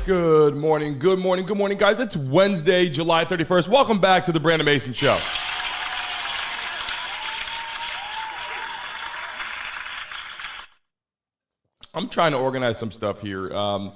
Good morning, guys. It's Wednesday, July 31st. Welcome back to the Brandon Mason Show. I'm trying to organize some stuff here. I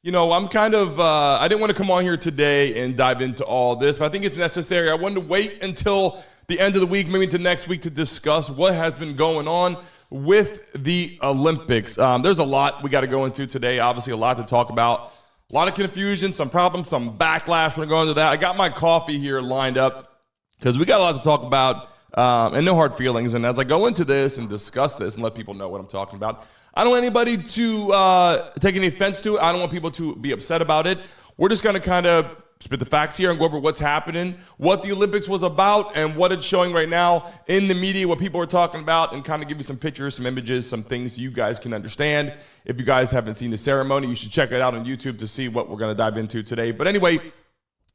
didn't want to come on here today and dive into all this, but I think it's necessary. I wanted to wait until the end of the week, maybe to next week, to discuss what has been going on with the Olympics. There's a lot we got to go into today. Obviously, a lot to talk about. A lot of confusion, some problems, some backlash. We're going to go into that. I got my coffee here lined up because we got a lot to talk about and no hard feelings. And as I go into this and discuss this and let people know what I'm talking about, I don't want anybody to take any offense to it. I don't want people to be upset about it. We're just going to kind of spit the facts here and go over what's happening, what the Olympics was about, and what it's showing right now in the media, what people are talking about, and kind of give you some pictures, some images, some things you guys can understand. If you guys haven't seen the ceremony, you should check it out on YouTube to see what we're going to dive into today. But anyway,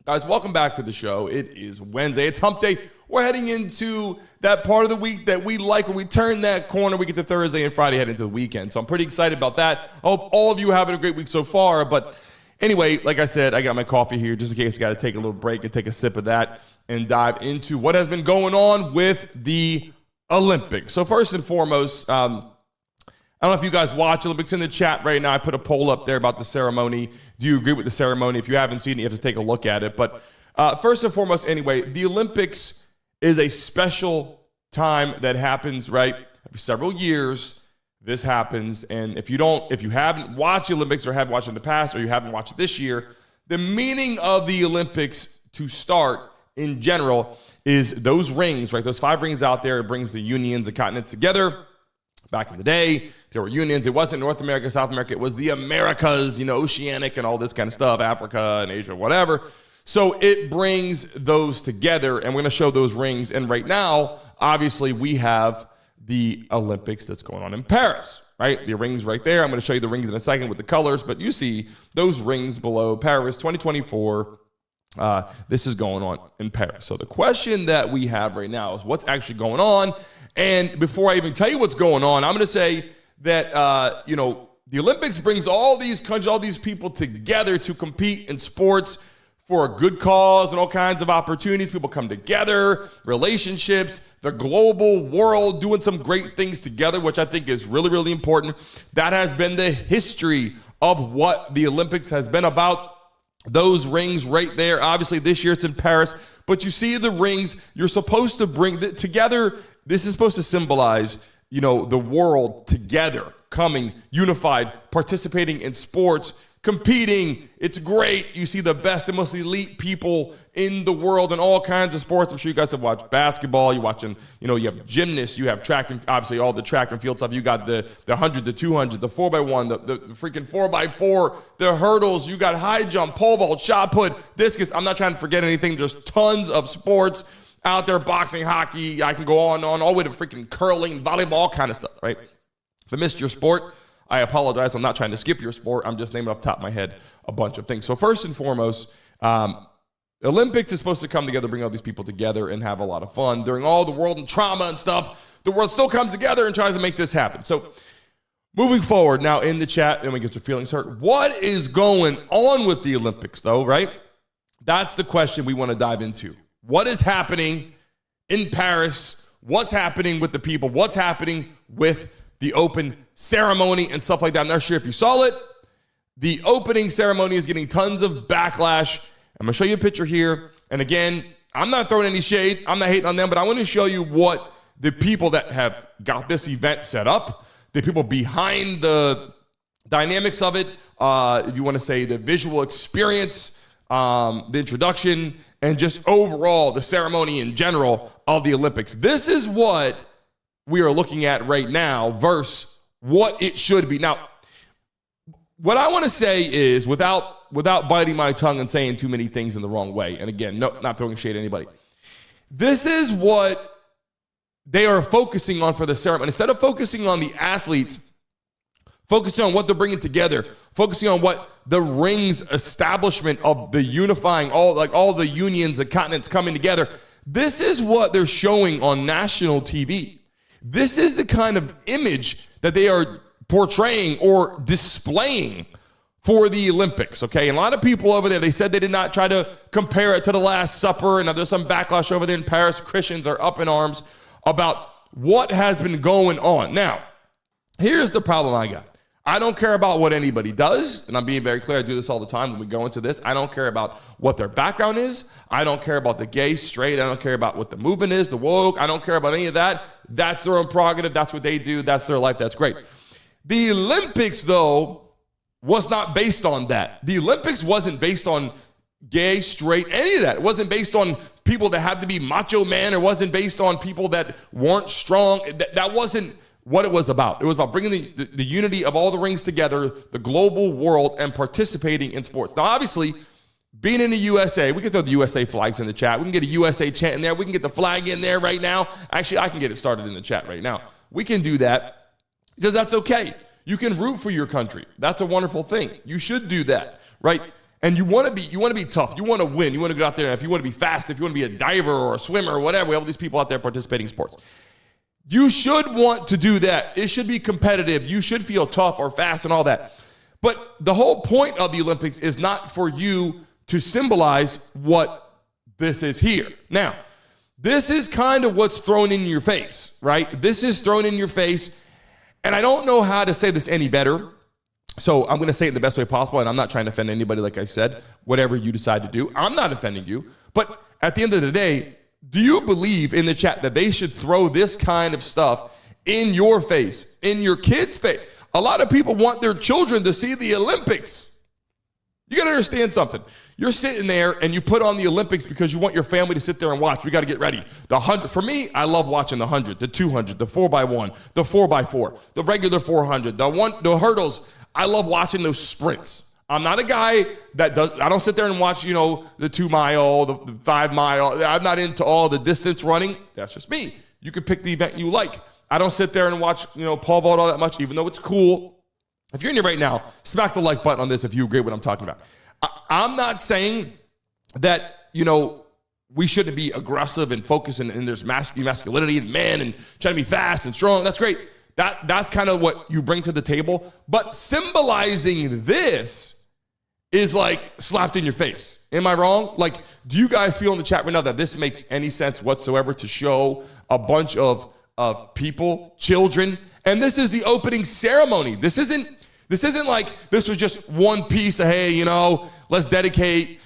guys, welcome back to the show. It is Wednesday. It's hump day. We're heading into that part of the week that we like. When we turn that corner, we get to Thursday and Friday, head into the weekend. So I'm pretty excited about that. I hope all of you are having a great week so far. But anyway, like I said, I got my coffee here just in case I got to take a little break and take a sip of that and dive into what has been going on with the Olympics. So first and foremost, I don't know if you guys watch Olympics in the chat right now. I put a poll up there about the ceremony. Do you agree with the ceremony? If you haven't seen it, you have to take a look at it. But first and foremost, anyway, the Olympics is a special time that happens, right? Every several years, this happens. And if you haven't watched the Olympics or haven't watched it in the past, or you haven't watched it this year, the meaning of the Olympics to start in general is those rings, right? Those 5 rings out there. It brings the unions and continents together. Back in the day, there were unions. It wasn't North America, South America. It was the Americas, Oceanic and all this kind of stuff, Africa and Asia, whatever. So it brings those together, and we're going to show those rings. And right now, obviously, we have the Olympics that's going on in Paris, right? The rings right there. I'm going to show you the rings in a second with the colors, but you see those rings below. Paris 2024. This is going on in Paris. So the question that we have right now is what's actually going on. And before I even tell you what's going on, I'm going to say that, the Olympics brings all these countries, all these people together to compete in sports for a good cause and all kinds of opportunities. People come together, relationships, the global world doing some great things together, which I think is really, really important. That has been the history of what the Olympics has been about. Those rings right there. Obviously, this year it's in Paris, but you see the rings. You're supposed to bring together. This is supposed to symbolize, the world together, coming, unified, participating in sports, competing. It's great. You see the best and most elite people in the world in all kinds of sports. I'm sure you guys have watched basketball. You're watching, you have gymnasts, you have track and obviously all the track and field stuff. You got the 100, the 200, the 4x1, the freaking 4x4, the hurdles. You got high jump, pole vault, shot put, discus. I'm not trying to forget anything. There's tons of sports out there, boxing, hockey. I can go on all the way to freaking curling, volleyball, kind of stuff, right? If I missed your sport, I apologize. I'm not trying to skip your sport. I'm just naming off the top of my head a bunch of things. So first and foremost, Olympics is supposed to come together, bring all these people together and have a lot of fun. During all the world and trauma and stuff, the world still comes together and tries to make this happen. So moving forward now in the chat, and we get your feelings hurt. What is going on with the Olympics though, right? That's the question we want to dive into. What is happening in Paris? What's happening with the people? What's happening with the open ceremony and stuff like that? I'm not sure if you saw it. The opening ceremony is getting tons of backlash. I'm going to show you a picture here. And again, I'm not throwing any shade. I'm not hating on them, but I want to show you what the people that have got this event set up, the people behind the dynamics of it, if you want to say the visual experience, the introduction, and just overall the ceremony in general of the Olympics. This is what we are looking at right now versus what it should be. Now, what I want to say is, without biting my tongue and saying too many things in the wrong way, and again, not throwing shade at anybody, this is what they are focusing on for the ceremony. Instead of focusing on the athletes, focusing on what they're bringing together, focusing on what the rings establishment of the unifying, all the unions, the continents coming together, this is what they're showing on national TV. This is the kind of image that they are portraying or displaying for the Olympics, okay? And a lot of people over there, they said they did not try to compare it to the Last Supper, and there's some backlash over there in Paris. Christians are up in arms about what has been going on. Now, here's the problem I got. I don't care about what anybody does, and I'm being very clear, I do this all the time when we go into this. I don't care about what their background is. I don't care about the gay, straight. I don't care about what the movement is, the woke. I don't care about any of that. That's their own prerogative. That's what they do. That's their life. That's great. The Olympics, though, was not based on that. The Olympics wasn't based on gay, straight, any of that. It wasn't based on people that had to be macho man. It wasn't based on people that weren't strong. That wasn't what it was about. It was about bringing the unity of all the rings together, the global world, and participating in sports. Now, obviously, being in the USA, we can throw the USA flags in the chat. We can get a USA chant in there. We can get the flag in there right now. Actually, I can get it started in the chat right now. We can do that because that's okay. You can root for your country. That's a wonderful thing. You should do that, right? And you want to be tough. You want to win. You want to go out there. If you want to be fast, if you want to be a diver or a swimmer or whatever, we have all these people out there participating in sports. You should want to do that. It should be competitive. You should feel tough or fast and all that. But the whole point of the Olympics is not for you to symbolize what this is here. Now, this is kind of what's thrown in your face, right? This is thrown in your face. And I don't know how to say this any better. So I'm going to say it the best way possible. And I'm not trying to offend anybody, like I said, whatever you decide to do. I'm not offending you. But at the end of the day, do you believe in the chat that they should throw this kind of stuff in your face, in your kids' face? A lot of people want their children to see the Olympics. You got to understand something. You're sitting there and you put on the Olympics because you want your family to sit there and watch. We got to get ready. The 100, for me, I love watching the 100, the 200, the 4x1, the 4x4, the regular 400, the hurdles. I love watching those sprints. I'm not a guy that I don't sit there and watch, the 2 mile, the 5 mile. I'm not into all the distance running. That's just me. You can pick the event you like. I don't sit there and watch, pole vault all that much, even though it's cool. If you're in here right now, smack the like button on this if you agree with what I'm talking about. I'm not saying that, we shouldn't be aggressive and focused and there's masculinity and men and trying to be fast and strong. That's great. That's kind of what you bring to the table. But symbolizing this is like slapped in your face. Am I wrong? Like, do you guys feel in the chat right now that this makes any sense whatsoever to show a bunch of people, children? And this is the opening ceremony. This isn't like this was just one piece of, hey, let's dedicate,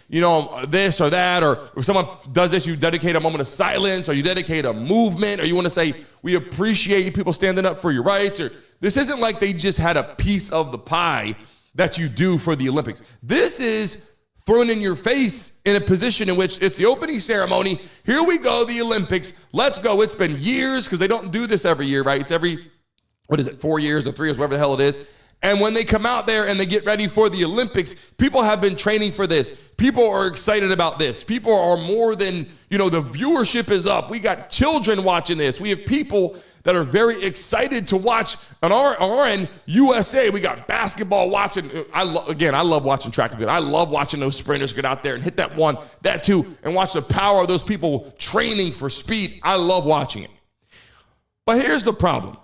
this or that. Or if someone does this, you dedicate a moment of silence, or you dedicate a movement, or you want to say, we appreciate people standing up for your rights. Or this isn't like they just had a piece of the pie that you do for the Olympics. This is thrown in your face in a position in which it's the opening ceremony. Here we go, the Olympics. Let's go. It's been years, because they don't do this every year, right? It's every, 4 years or 3 years, whatever the hell it is. And when they come out there and they get ready for the Olympics, people have been training for this. People are excited about this. People are more than, the viewership is up. We got children watching this. We have people that are very excited to watch. On our end, USA, we got basketball watching. I love watching track and field. I love watching those sprinters get out there and hit that one, that two, and watch the power of those people training for speed. I love watching it. But here's the problem.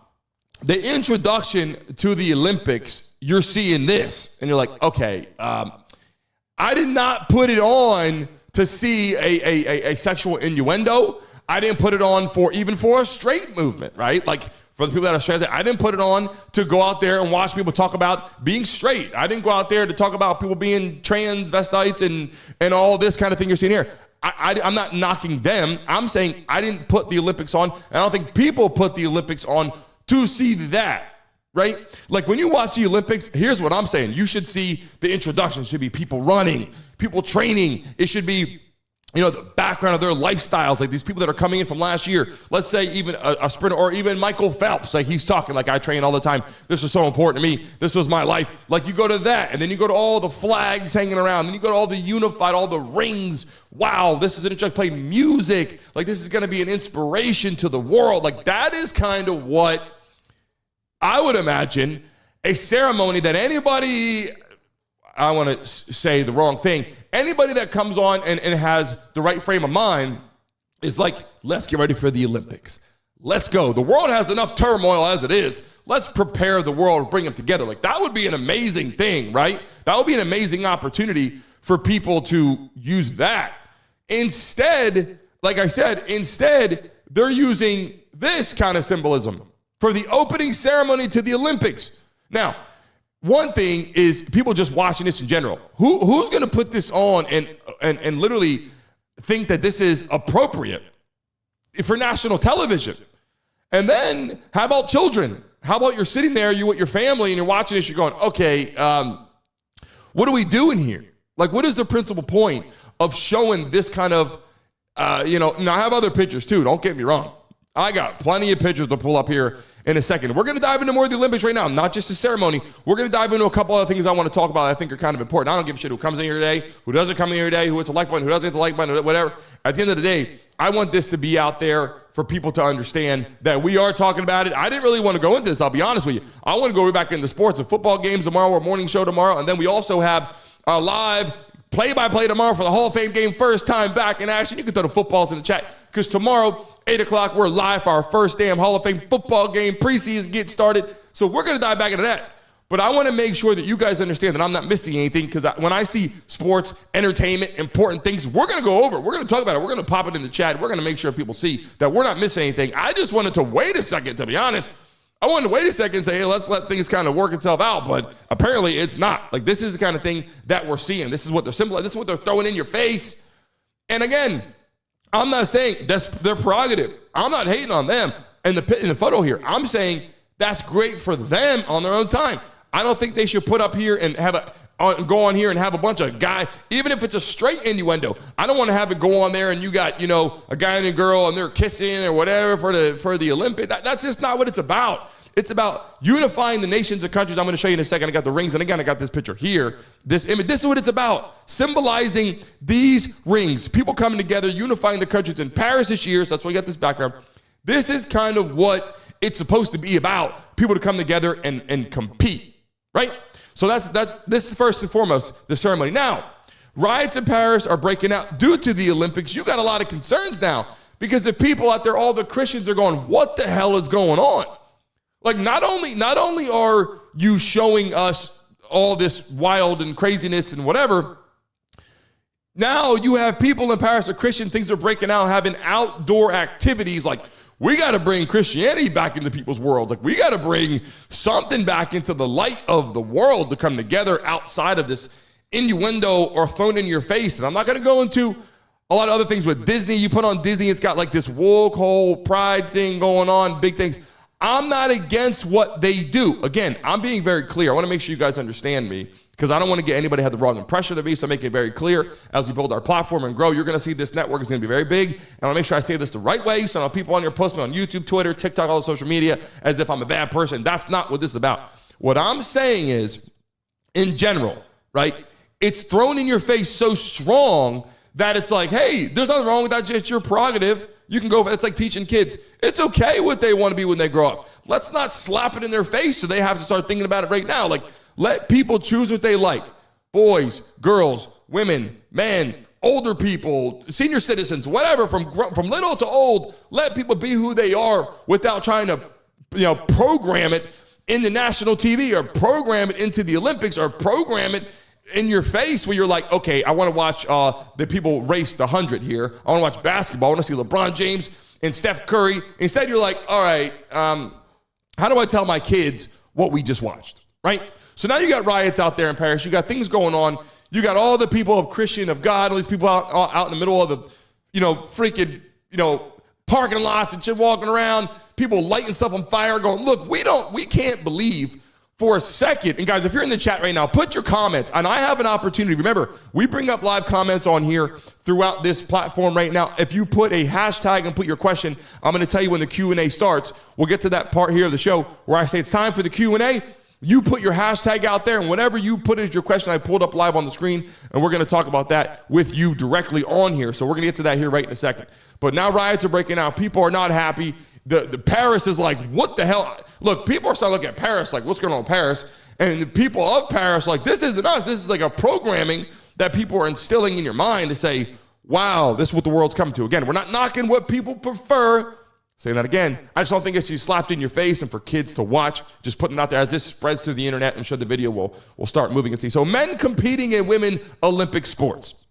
The introduction to the Olympics, you're seeing this, and you're like, okay, I did not put it on to see a sexual innuendo. I didn't put it on for a straight movement, right? Like, for the people that are straight, I didn't put it on to go out there and watch people talk about being straight. I didn't go out there to talk about people being transvestites and all this kind of thing you're seeing here. I'm not knocking them. I'm saying I didn't put the Olympics on, and I don't think people put the Olympics on to see that, right? Like, when you watch the Olympics, here's what I'm saying. You should see the introduction. It should be people running, people training. It should be, the background of their lifestyles, like these people that are coming in from last year. Let's say even a sprinter, or even Michael Phelps, like he's talking like, I train all the time. This was so important to me. This was my life. Like, you go to that, and then you go to all the flags hanging around, and you go to all the unified, all the rings. Wow, this is an introduction. Play music. Like, this is going to be an inspiration to the world. Like, that is kind of what I would imagine a ceremony that anybody, I want to say the wrong thing, anybody that comes on and has the right frame of mind is like, let's get ready for the Olympics. let's go. The world has enough turmoil as it is. Let's prepare the world, bring them together. Like, that would be an amazing thing, right? That would be an amazing opportunity for people to use that. Instead, like I said, they're using this kind of symbolism for the opening ceremony to the Olympics. Now, one thing is people just watching this in general. Who's going to put this on and literally think that this is appropriate for national television? And then how about children? How about you're sitting there, you with your family, and you're watching this, you're going, okay, what are we doing here? Like, what is the principal point of showing this kind of, now I have other pictures too, don't get me wrong. I got plenty of pictures to pull up here in a second. We're going to dive into more of the Olympics right now, not just the ceremony. We're going to dive into a couple other things I want to talk about that I think are kind of important. I don't give a shit who comes in here today, who doesn't come in here today, who hits a like button, who doesn't hit the like button, whatever. At the end of the day, I want this to be out there for people to understand that we are talking about it. I didn't really want to go into this, I'll be honest with you. I want to go back into sports and football games tomorrow, or morning show tomorrow, and then we also have a live play-by-play tomorrow for the Hall of Fame game, first time back in action. You can throw the footballs in the chat, because tomorrow, 8 o'clock, we're live for our first damn Hall of Fame football game. Preseason gets started. So we're going to dive back into that. But I want to make sure that you guys understand that I'm not missing anything, because when I see sports, entertainment, important things, we're going to go over it. We're going to talk about it. We're going to pop it in the chat. We're going to make sure people see that we're not missing anything. I just wanted to wait a second, to be honest. I wanted to wait a second and say, hey, let's let things kind of work itself out. But apparently it's not. Like, this is the kind of thing that we're seeing. This is what they're symbolizing. This is what they're throwing in your face. And again, I'm not saying that's their prerogative. I'm not hating on them in the photo here. I'm saying that's great for them on their own time. I don't think they should put up here and go on here and have a bunch of guys, even if it's a straight innuendo. I don't want to have it go on there and you got, a guy and a girl and they're kissing or whatever for the Olympic. That's just not what it's about. It's about unifying the nations and countries. I'm going to show you in a second. I got the rings, and again, I got this picture here. This image. This is what it's about. Symbolizing these rings. People coming together, unifying the countries in Paris this year. So that's why you got this background. This is kind of what it's supposed to be about. People to come together and compete, right? So this is first and foremost the ceremony. Now, riots in Paris are breaking out due to the Olympics. You got a lot of concerns now, because the people out there, all the Christians, are going, what the hell is going on? Like, not only are you showing us all this wild and craziness and whatever, now you have people in Paris, are Christian, things are breaking out, having outdoor activities. Like, we got to bring Christianity back into people's worlds. Like, we got to bring something back into the light of the world to come together outside of this innuendo or thrown in your face. And I'm not going to go into a lot of other things with Disney. You put on Disney, it's got like this woke whole pride thing going on, big things. I'm not against what they do. Again, I'm being very clear. I want to make sure you guys understand me, because I don't want to get anybody to have the wrong impression of me. So I'm making it very clear as we build our platform and grow. You're going to see this network is going to be very big. And I want to make sure I say this the right way. So I know people on here post me on YouTube, Twitter, TikTok, all the social media as if I'm a bad person. That's not what this is about. What I'm saying is, in general, right, it's thrown in your face so strong that it's like, hey, there's nothing wrong with that. It's your prerogative. You can go, it's like teaching kids. It's okay what they want to be when they grow up. Let's not slap it in their face so they have to start thinking about it right now. Like, let people choose what they like. Boys, girls, women, men, older people, senior citizens, whatever, from little to old. Let people be who they are without trying to, program it in the national TV or program it into the Olympics or program it in your face where you're like, okay, I want to watch the people race the 100 here. I want to watch basketball. I want to see LeBron James and Steph Curry. Instead, you're like, all right, how do I tell my kids what we just watched, right? So now you got riots out there in Paris. You got things going on. You got all the people of Christian, of God, all these people out in the middle of the, freaking, parking lots and shit walking around, people lighting stuff on fire going, look, we can't believe for a second. And guys, if you're in the chat right now, put your comments. And I have an opportunity. Remember, we bring up live comments on here throughout this platform right now. If you put a hashtag and put your question, I'm going to tell you when the Q&A starts. We'll get to that part here of the show where I say it's time for the Q&A. You put your hashtag out there, and whatever you put as your question, I pulled up live on the screen, and we're going to talk about that with you directly on here. So we're going to get to that here right in a second. But now riots are breaking out. People are not happy. The Paris is like, what the hell? Look, people are starting to look at Paris like, what's going on in Paris? And the people of Paris like, this isn't us. This is like a programming that people are instilling in your mind to say, wow, this is what the world's coming to. Again, we're not knocking what people prefer. Saying that again, I just don't think it should be slapped in your face and for kids to watch. Just putting it out there as this spreads through the internet. I'm sure the video will start moving and see. So men competing in women Olympic sports.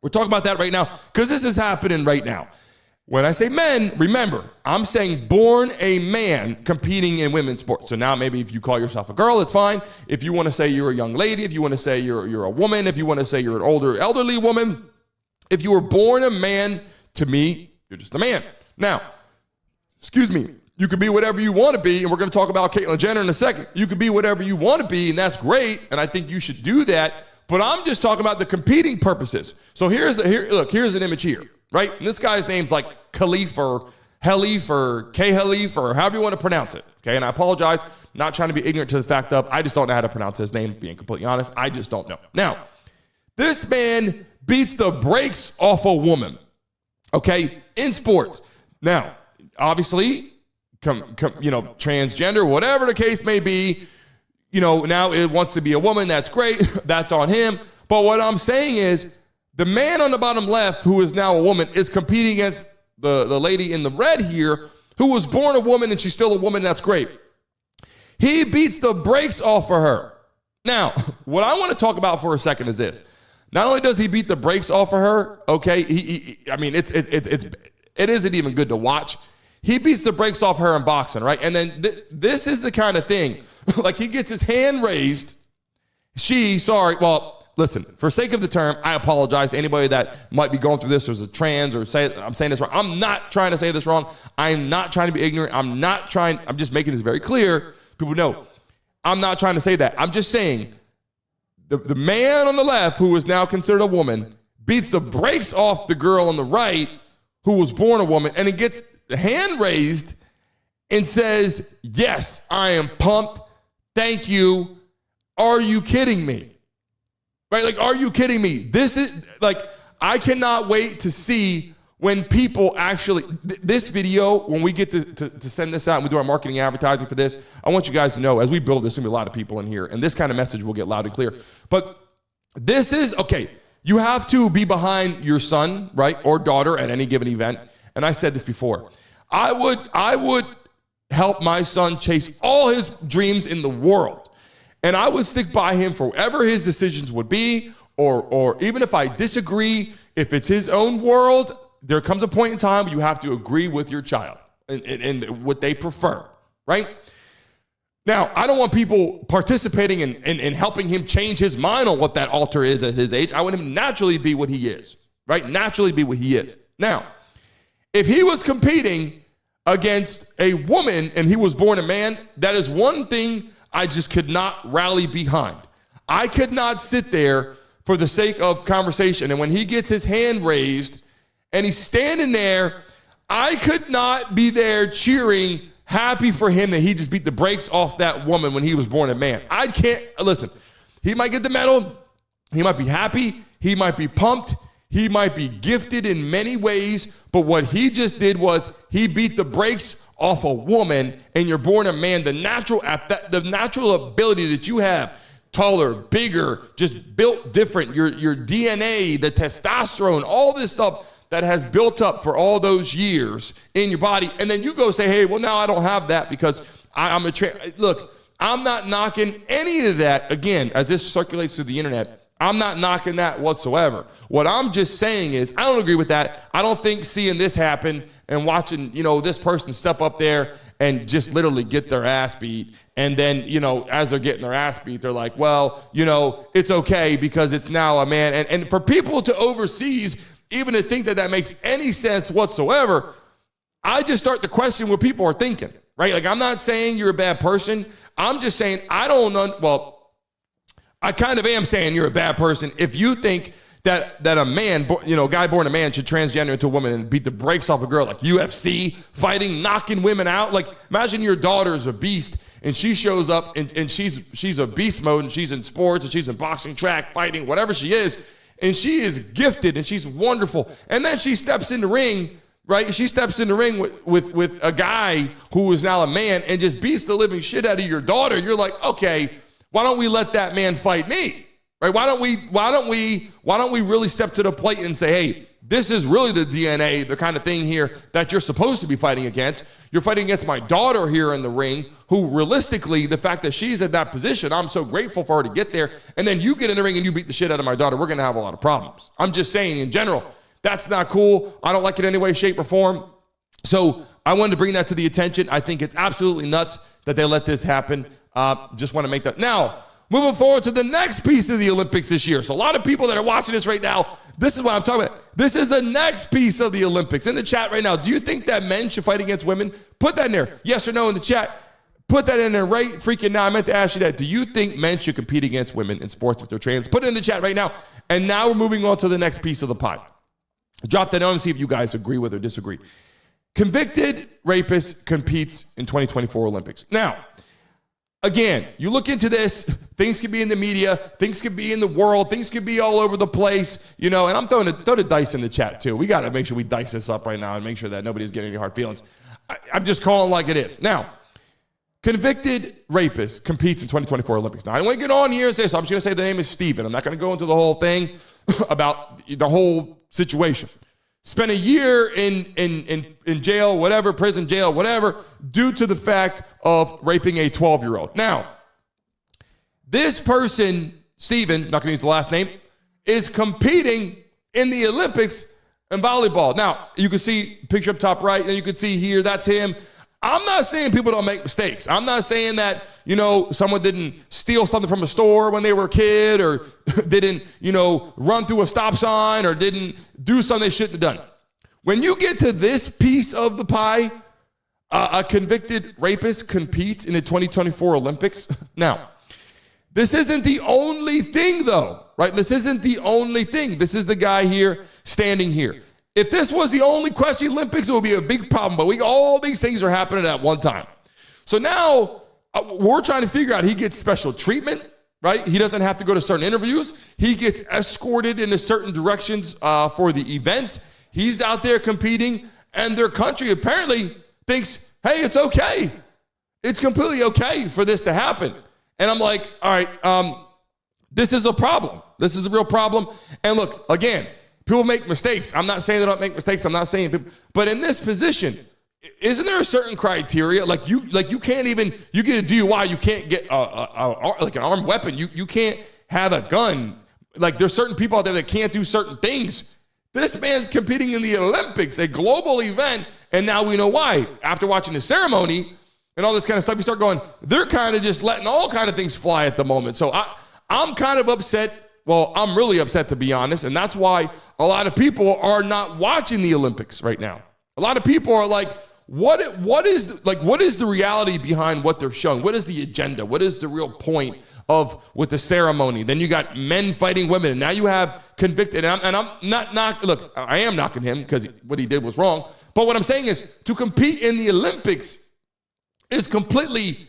We're talking about that right now because this is happening right now. When I say men, remember, I'm saying born a man competing in women's sports. So now maybe if you call yourself a girl, it's fine. If you want to say you're a young lady, if you want to say you're a woman, if you want to say you're an older elderly woman, if you were born a man, to me, you're just a man. Now, excuse me, you can be whatever you want to be, and we're going to talk about Caitlyn Jenner in a second. You can be whatever you want to be, and that's great, and I think you should do that, but I'm just talking about the competing purposes. So here's an image here, right? And this guy's name's like Khalif or Halif or K-Halif or however you want to pronounce it, okay? And I apologize, not trying to be ignorant to the fact of, I just don't know how to pronounce his name, being completely honest. I just don't know. Now, this man beats the brakes off a woman, okay, in sports. Now, obviously, transgender, whatever the case may be, now it wants to be a woman. That's great. That's on him. But what I'm saying is the man on the bottom left, who is now a woman, is competing against the lady in the red here, who was born a woman and she's still a woman. That's great. He beats the brakes off of her. Now, what I want to talk about for a second is this. Not only does he beat the brakes off of her, okay, it isn't even good to watch. He beats the brakes off her in boxing, right? And then this is the kind of thing, like he gets his hand raised. Listen, for sake of the term, I apologize to anybody that might be going through this or is a trans or I'm saying this wrong. I'm not trying to say this wrong. I'm not trying to be ignorant. I'm just making this very clear. People know I'm not trying to say that. I'm just saying the man on the left, who is now considered a woman, beats the brakes off the girl on the right, who was born a woman, and he gets the hand raised and says, yes, I am pumped. Thank you. Are you kidding me? Right? Like, are you kidding me? This is like, I cannot wait to see when people actually, this video, when we get to send this out and we do our marketing advertising for this, I want you guys to know, as we build this, there's going to be a lot of people in here, and this kind of message will get loud and clear. But this is, okay, you have to be behind your son, right, or daughter at any given event. And I said this before. I would help my son chase all his dreams in the world. And I would stick by him for whatever his decisions would be, or even if I disagree, if it's his own world, there comes a point in time where you have to agree with your child and what they prefer, right? Now, I don't want people participating in helping him change his mind on what that altar is at his age. I want him to naturally be what he is, right? Naturally be what he is. Now, if he was competing against a woman and he was born a man, that is one thing I just could not rally behind. I could not sit there for the sake of conversation. And when he gets his hand raised and he's standing there, I could not be there cheering, happy for him that he just beat the brakes off that woman when he was born a man. I can't, listen, he might get the medal. He might be happy. He might be pumped. He might be gifted in many ways, but what he just did was he beat the brakes off a woman, and you're born a man. The natural ability that you have, taller, bigger, just built different, your DNA, the testosterone, all this stuff that has built up for all those years in your body, and then you go say, hey, well, now I don't have that because I'm a look, I'm not knocking any of that. Again, as this circulates through the internet, I'm not knocking that whatsoever. What I'm just saying is I don't agree with that. I don't think seeing this happen and watching, this person step up there and just literally get their ass beat. And then, as they're getting their ass beat, they're like, well, it's okay because it's now a man. And for people to overseas, even to think that makes any sense whatsoever, I just start to question what people are thinking, right? Like, I'm not saying you're a bad person. I'm just saying I kind of am saying you're a bad person if you think that a man, guy born a man should transgender into a woman and beat the brakes off a girl, like UFC, fighting, knocking women out. Like, imagine your daughter's a beast and she shows up and she's a beast mode and she's in sports and she's in boxing, track, fighting, whatever she is, and she is gifted and she's wonderful. And then she steps in the ring, right? She steps in the ring with a guy who is now a man and just beats the living shit out of your daughter. You're like, okay, why don't we let that man fight me? Right? Why don't we really step to the plate and say, hey, This is really the DNA, the kind of thing here that you're supposed to be fighting against. You're fighting against my daughter here in the ring, who realistically, the fact that she's in that position, I'm so grateful for her to get there. And then you get in the ring and you beat the shit out of my daughter. We're going to have a lot of problems. I'm just saying in general, that's not cool. I don't like it in any way, shape, or form. So I wanted to bring that to the attention. I think it's absolutely nuts that they let this happen. Just want to make that. Now, moving forward to the next piece of the Olympics this year. So a lot of people that are watching this right now, this is what I'm talking about. This is the next piece of the Olympics. In the chat right now, do you think that men should fight against women? Put that in there. Yes or no in the chat. Put that in there right freaking now. I meant to ask you that. Do you think men should compete against women in sports if they're trans? Put it in the chat right now. And now we're moving on to the next piece of the pie. Drop that down and see if you guys agree with or disagree. Convicted rapist competes in 2024 Olympics. Now, again, you look into this, things could be in the media, things could be in the world, things could be all over the place, and I'm throwing the dice in the chat too. We got to make sure we dice this up right now and make sure that nobody's getting any hard feelings. I'm just calling like it is. Now, convicted rapist competes in 2024 Olympics. Now, I don't want to get on here and say, so I'm just going to say the name is Steven. I'm not going to go into the whole thing about the whole situation. Spent a year in jail, whatever, prison, jail, whatever, due to the fact of raping a 12-year-old. Now, this person, Steven, not going to use the last name, is competing in the Olympics in volleyball. Now, you can see picture up top right, and you can see here, that's him. I'm not saying people don't make mistakes. I'm not saying that, someone didn't steal something from a store when they were a kid, or didn't, run through a stop sign, or didn't do something they shouldn't have done. When you get to this piece of the pie, a convicted rapist competes in the 2024 Olympics. Now, this isn't the only thing though, right? This isn't the only thing. This is the guy here standing here. If this was the only question Olympics, it would be a big problem, but all these things are happening at one time. So now we're trying to figure out, he gets special treatment, right? He doesn't have to go to certain interviews. He gets escorted into certain directions for the events. He's out there competing, and their country apparently thinks, hey, it's okay. It's completely okay for this to happen. And I'm like, all right, this is a problem. This is a real problem. And look, again, people make mistakes. I'm not saying they don't make mistakes. I'm not saying people, but in this position, isn't there a certain criteria? Like you can't even, you get a DUI, you can't get like an armed weapon. You can't have a gun. Like there's certain people out there that can't do certain things. This man's competing in the Olympics, a global event, and now we know why. After watching the ceremony and all this kind of stuff, you start going, they're kind of just letting all kind of things fly at the moment. So I'm kind of upset. Well, I'm really upset, to be honest, and that's why a lot of people are not watching the Olympics right now. A lot of people are like, what is the reality behind what they're showing? What is the agenda? What is the real point of with the ceremony? Then you got men fighting women, and now you have convicted. And I'm not look, I am knocking him because what he did was wrong. But what I'm saying is, to compete in the Olympics is completely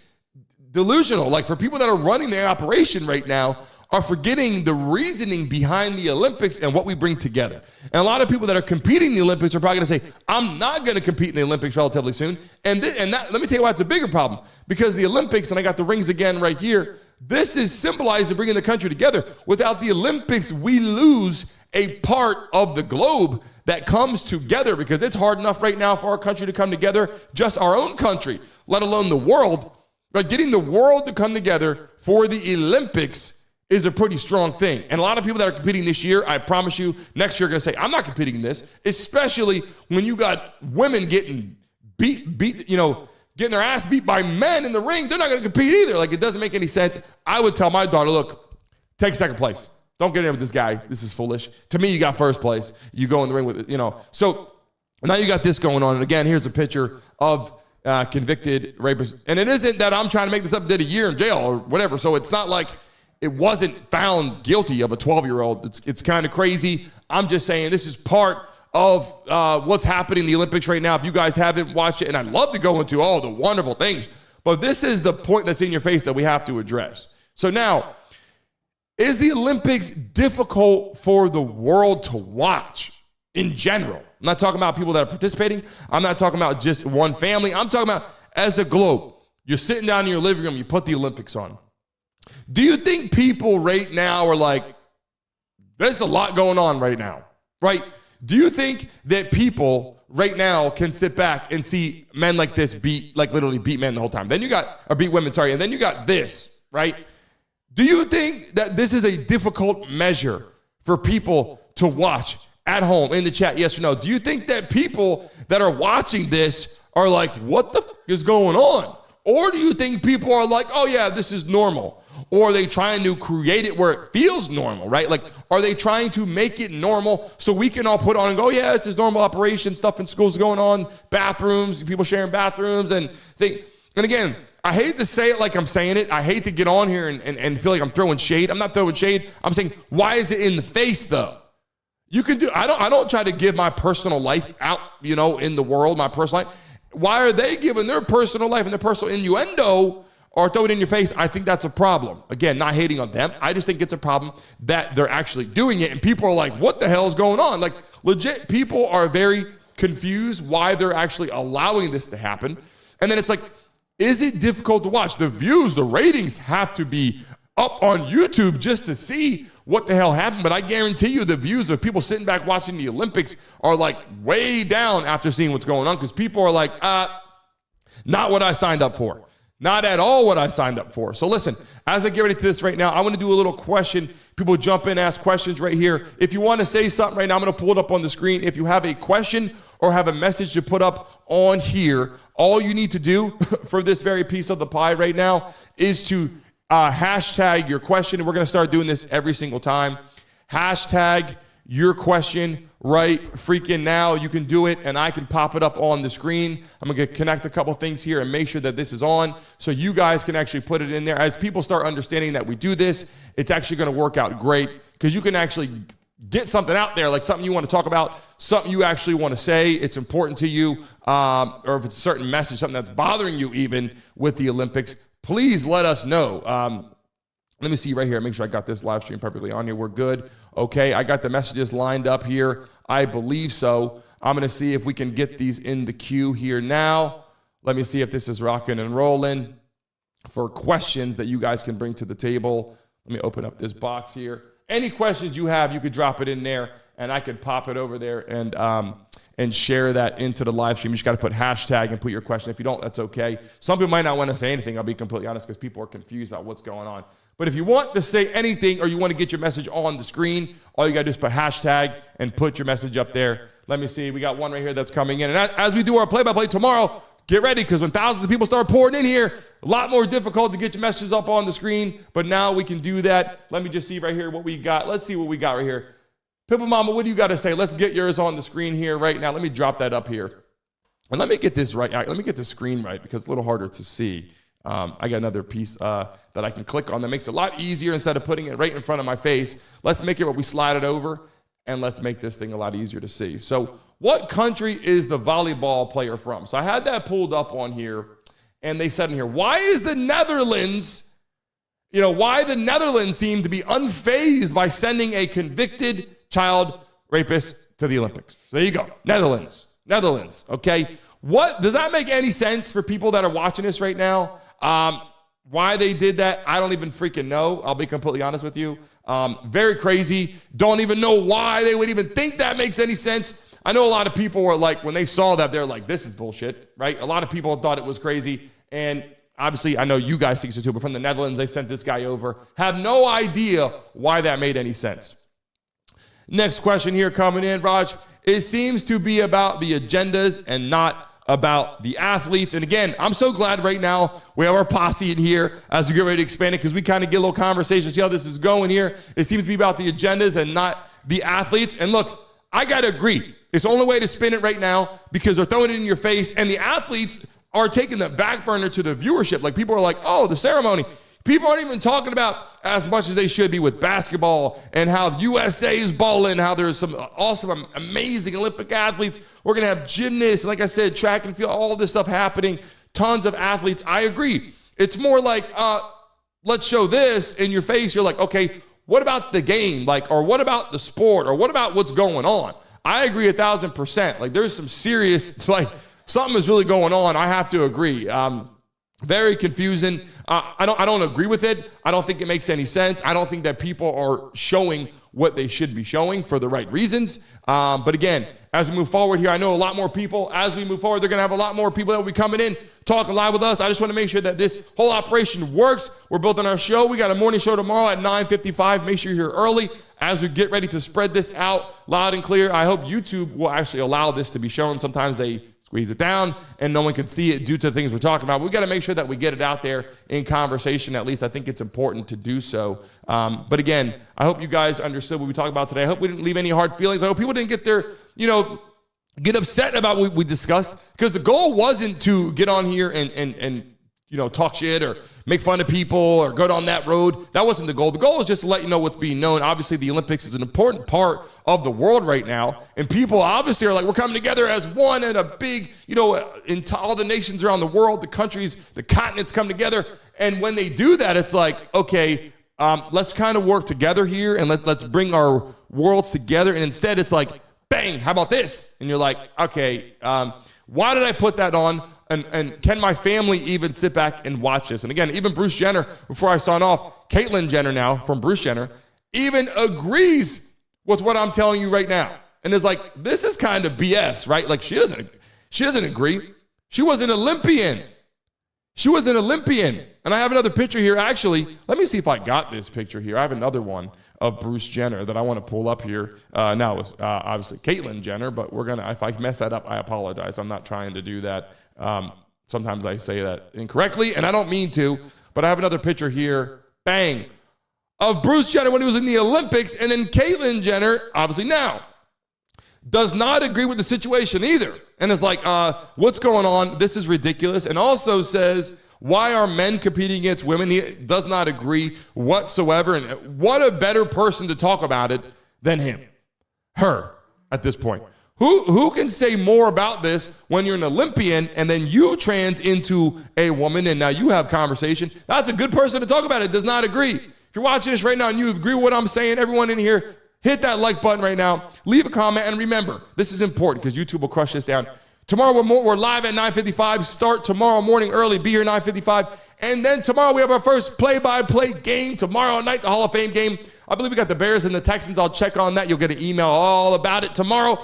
delusional. Like, for people that are running their operation right now, are forgetting the reasoning behind the Olympics and what we bring together. And a lot of people that are competing in the Olympics are probably going to say, I'm not going to compete in the Olympics relatively soon. And that, let me tell you why it's a bigger problem. Because the Olympics, and I got the rings again right here, this is symbolizing bringing the country together. Without the Olympics, we lose a part of the globe that comes together, because it's hard enough right now for our country to come together, just our own country, let alone the world. But getting the world to come together for the Olympics is a pretty strong thing. And a lot of people that are competing this year, I promise you, next year are going to say, I'm not competing in this, especially when you got women getting beat, getting their ass beat by men in the ring. They're not going to compete either. Like, it doesn't make any sense. I would tell my daughter, look, take second place. Don't get in with this guy. This is foolish. To me, you got first place. You go in the ring with it, So now you got this going on. And again, here's a picture of convicted rapist. And it isn't that I'm trying to make this up, did a year in jail or whatever. So it's not like it wasn't found guilty of a 12-year-old. It's kind of crazy. I'm just saying this is part of what's happening in the Olympics right now. If you guys haven't watched it, and I'd love to go into all the wonderful things, but this is the point that's in your face that we have to address. So now, is the Olympics difficult for the world to watch in general? I'm not talking about people that are participating. I'm not talking about just one family. I'm talking about as a globe. You're sitting down in your living room, you put the Olympics on. Do you think people right now are like, there's a lot going on right now, right? do you think that people right now can sit back and see men like this literally beat men the whole time? Then you got, or beat women, sorry. And then you got this, right? Do you think that this is a difficult measure for people to watch at home in the chat? Yes or no? Do you think that people that are watching this are like, what the f is going on? Or do you think people are like, oh yeah, this is normal? Or are they trying to create it where it feels normal, right? Like, are they trying to make it normal so we can all put on and go, yeah, it's this normal operation, stuff in schools going on, bathrooms, people sharing bathrooms and things. And again, I hate to say it like I'm saying it. I hate to get on here and feel like I'm throwing shade. I'm not throwing shade. I'm saying, why is it in the face though? You can do, I don't try to give my personal life out, in the world, my personal life. Why are they giving their personal life and their personal innuendo or throw it in your face? I think that's a problem. Again, not hating on them. I just think it's a problem that they're actually doing it. And people are like, what the hell is going on? Like, legit, people are very confused why they're actually allowing this to happen. And then it's like, is it difficult to watch? The views, the ratings have to be up on YouTube just to see what the hell happened. But I guarantee you the views of people sitting back watching the Olympics are like way down after seeing what's going on, because people are like, not what I signed up for. Not at all what I signed up for. So listen, as I get ready to this right now, I want to do a little question. People jump in, ask questions right here. If you want to say something right now, I'm going to pull it up on the screen. If you have a question or have a message to put up on here, all you need to do for this very piece of the pie right now is to hashtag your question. And we're going to start doing this every single time. Hashtag your question right freaking now. You can do it and I can pop it up on the screen. I'm going to connect a couple things here and make sure that this is on so you guys can actually put it in there. As people start understanding that we do this, it's actually going to work out great because you can actually get something out there, like something you want to talk about, something you actually want to say, it's important to you, or if it's a certain message, something that's bothering you even with the Olympics, please let us know. Let me see right here, make sure I got this live stream perfectly on here. We're good. Okay, I got the messages lined up here. I believe so. I'm going to see if we can get these in the queue here now. Let me see if this is rocking and rolling for questions that you guys can bring to the table. Let me open up this box here. Any questions you have, you could drop it in there, and I could pop it over there and share that into the live stream. You just got to put hashtag and put your question. If you don't, that's okay. Some people might not want to say anything. I'll be completely honest because people are confused about what's going on. But if you want to say anything or you want to get your message on the screen, all you got to do is put hashtag and put your message up there. Let me see. We got one right here that's coming in. And as we do our play-by-play tomorrow, get ready because when thousands of people start pouring in here, a lot more difficult to get your messages up on the screen. But now we can do that. Let me just see right here what we got. Let's see what we got right here. Pippa Mama, what do you got to say? Let's get yours on the screen here right now. Let me drop that up here. And let me get this right. Let me get the screen right because it's a little harder to see. I got another piece that I can click on that makes it a lot easier instead of putting it right in front of my face. Let's make it where we slide it over and let's make this thing a lot easier to see. So what country is the volleyball player from? So I had that pulled up on here and they said in here, why is the Netherlands, why the Netherlands seem to be unfazed by sending a convicted child rapist to the Olympics? So there you go. Netherlands. Okay. What does that make any sense for people that are watching this right now? Why they did that, I don't even freaking know. I'll be completely honest with you. Very crazy. Don't even know why they would even think that makes any sense. I know a lot of people were like, when they saw that, they're like, this is bullshit, right? A lot of people thought it was crazy. And obviously, I know you guys think so too, but from the Netherlands, they sent this guy over. Have no idea why that made any sense. Next question here coming in, Raj. It seems to be about the agendas and not about the athletes. And again, I'm so glad right now we have our posse in here as we get ready to expand it because we kind of get a little conversation, see how this is going here. It seems to be about the agendas and not the athletes. And look, I got to agree. It's the only way to spin it right now because they're throwing it in your face. And the athletes are taking the back burner to the viewership. Like people are like, oh, the ceremony. People aren't even talking about as much as they should be with basketball and how USA is balling, how there's some awesome, amazing Olympic athletes. We're going to have gymnasts, like I said, track and field, all this stuff happening, tons of athletes. I agree. It's more like, let's show this in your face. You're like, okay, what about the game? Like, or what about the sport? Or what about what's going on? I agree 1,000%. Like there's some serious, like something is really going on. I have to agree. Very confusing. I don't agree with it. I don't think it makes any sense. I don't think that people are showing what they should be showing for the right reasons. But again, as we move forward here, I know a lot more people, as we move forward, they're going to have a lot more people that will be coming in, talking live with us. I just want to make sure that this whole operation works. We're building our show. We got a morning show tomorrow at 9:55. Make sure you're here early as we get ready to spread this out loud and clear. I hope YouTube will actually allow this to be shown. Sometimes they squeeze it down and no one can see it due to the things we're talking about. We got to make sure that we get it out there in conversation. At least I think it's important to do so. But again, I hope you guys understood what we talked about today. I hope we didn't leave any hard feelings. I hope people didn't get their, get upset about what we discussed, because the goal wasn't to get on here and talk shit or make fun of people or go down that road. That wasn't the goal. The goal is just to let you know what's being known. Obviously, the Olympics is an important part of the world right now, and people obviously are like, we're coming together as one and a big, into all the nations around the world, the countries, the continents come together. And when they do that, it's like, okay, let's kind of work together here and let's bring our worlds together. And instead, it's like, bang, how about this? And you're like, okay, why did I put that on? And can my family even sit back and watch this? And again, even Bruce Jenner, before I sign off, Caitlyn Jenner now from Bruce Jenner, even agrees with what I'm telling you right now. And is like, this is kind of BS, right? Like she doesn't agree. She was an Olympian. And I have another picture here. Actually, let me see if I got this picture here. I have another one of Bruce Jenner that I want to pull up here. Now it's obviously Caitlyn Jenner, but if I mess that up, I apologize. I'm not trying to do that. Sometimes I say that incorrectly, and I don't mean to, but I have another picture here, bang, of Bruce Jenner when he was in the Olympics, and then Caitlyn Jenner, obviously now, does not agree with the situation either, and is like, what's going on? This is ridiculous, and also says, why are men competing against women? He does not agree whatsoever, and what a better person to talk about it than her, at this point. Who can say more about this when you're an Olympian and then you trans into a woman and now you have conversation? That's a good person to talk about it. Does not agree. If you're watching this right now and you agree with what I'm saying, everyone in here, hit that like button right now. Leave a comment. And remember, this is important because YouTube will crush this down. Tomorrow we're live at 9:55. Start tomorrow morning early. Be here 9:55. And then tomorrow we have our first play-by-play game. Tomorrow night, the Hall of Fame game. I believe we got the Bears and the Texans. I'll check on that. You'll get an email all about it tomorrow.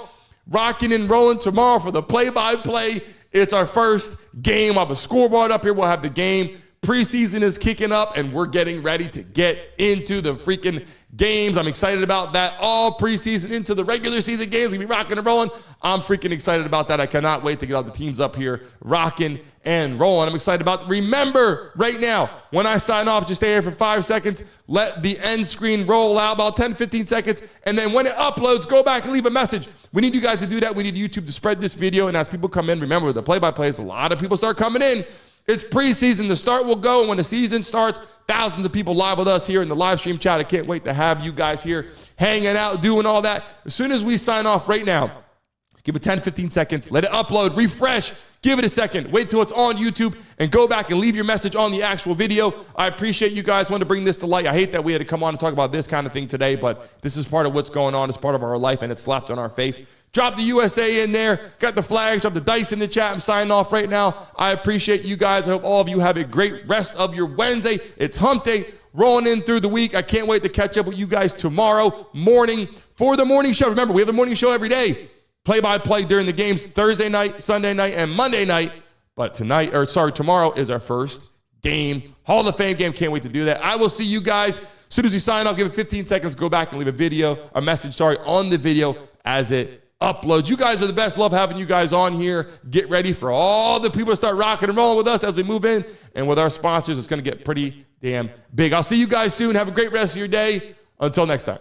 Rocking and rolling tomorrow for the play-by-play. It's our first game. I have a scoreboard up here. We'll have the game. Preseason is kicking up, and we're getting ready to get into the freaking games. I'm excited about that. All preseason into the regular season games. Gonna be rocking and rolling. I'm freaking excited about that. I cannot wait to get all the teams up here rocking and rolling. I'm excited about. Remember, right now, when I sign off, just stay here for 5 seconds. Let the end screen roll out about 10, 15 seconds. And then when it uploads, go back and leave a message. We need you guys to do that. We need YouTube to spread this video. And as people come in, remember, the play-by-plays, a lot of people start coming in. It's preseason. The start will go. And when the season starts, thousands of people live with us here in the live stream chat. I can't wait to have you guys here hanging out, doing all that. As soon as we sign off right now, give it 10, 15 seconds. Let it upload, refresh, give it a second. Wait till it's on YouTube and go back and leave your message on the actual video. I appreciate you guys wanting to bring this to light. I hate that we had to come on and talk about this kind of thing today, but this is part of what's going on. It's part of our life, and it's slapped on our face. Drop the USA in there. Got the flags. Drop the dice in the chat. I'm signing off right now. I appreciate you guys. I hope all of you have a great rest of your Wednesday. It's hump day. Rolling in through the week. I can't wait to catch up with you guys tomorrow morning for the morning show. Remember, we have a morning show every day. Play-by-play during the games Thursday night, Sunday night, and Monday night. But tomorrow is our first game, Hall of Fame game. Can't wait to do that. I will see you guys as soon as we sign off. Give it 15 seconds. Go back and leave a message on the video as it uploads. You guys are the best. Love having you guys on here. Get ready for all the people to start rocking and rolling with us as we move in. And with our sponsors, it's going to get pretty damn big. I'll see you guys soon. Have a great rest of your day. Until next time.